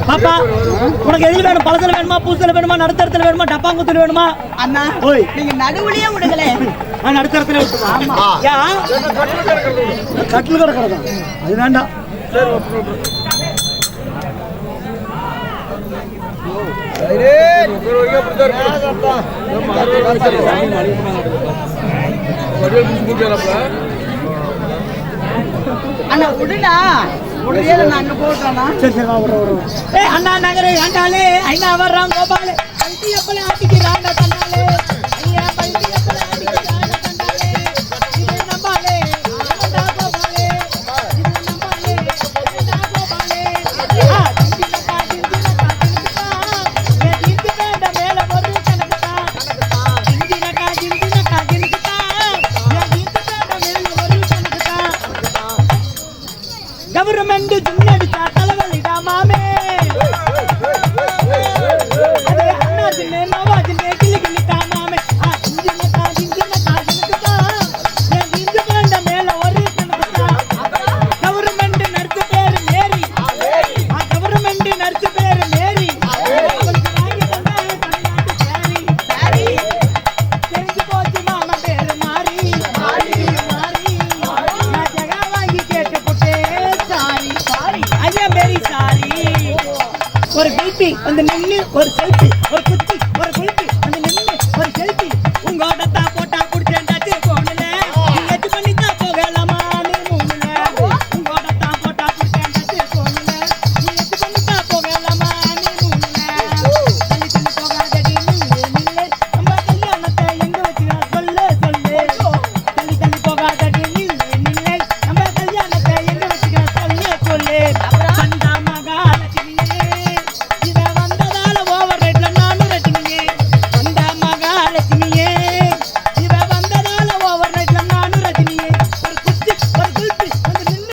பாப்பா உனக்கு எதுல வேணும்? பழத்துல வேணுமா, பூசல வேணுமா, நடுத்தரத்துல வேணுமா, டப்பாங்குத்துல வேணுமா? அண்ணா நீங்க நடுவுலயே விடுங்களே. நான் நடுத்தரத்துல விட்டுமா? கட்டில் கிடக்கிறதா? அது வேண்டாம். அண்ணா விடுனா நான் அங்க போடுறேன்னா. சரி சரி விடுறோம். அண்ணா நகரே ஆண்டாலே ஐநா வர்றான் கோபாலே பல்ட்டி எப்பல ஆட்டிக்கிறாங்க தண்டாலே ஐயா பல்ட்டி எப்பல ஆட்டிக்கிறாங்க தண்டாலே இது நம்பாலே ஆண்டா கோபாலே இது நம்பாலே ஆண்டா கோபாலே திந்தினக்கா ஏ திந்தி வேண்ட மேல ஒரு கணக்கா திந்தினக்கா ஏ திந்தி வேண்ட மேல ஒரு கணக்கா கவர்மெண்ட் ஜுன்னடிச்சா தலைவலிடா மாமே அதே அண்ணா ஜின்னே நவா ஜின்னே கிளி கிளிக்கா மாமே திந்தினக்கா திந்துக்கா ஏன் திந்து வேண்ட மேல ஒரு கணக்கா கவர்மெண்ட் நர்ஸ் பேரு மேரி கவர்மெண்ட் நர்ஸ் பேரு மேரி அவளுக்கு வாங்கி தந்தா தமிழ்நாட்டு சாரி தெரிஞ்சு போச்சு மாமா பேரு மாறி நான் ஜகா வாங்கி கேட்டு புட்டே சாரி ஐயா மேரி சாரி ஒரு பிபி வந்து நின்னு ஒரு செல்ஃபி ஒரு குச்சி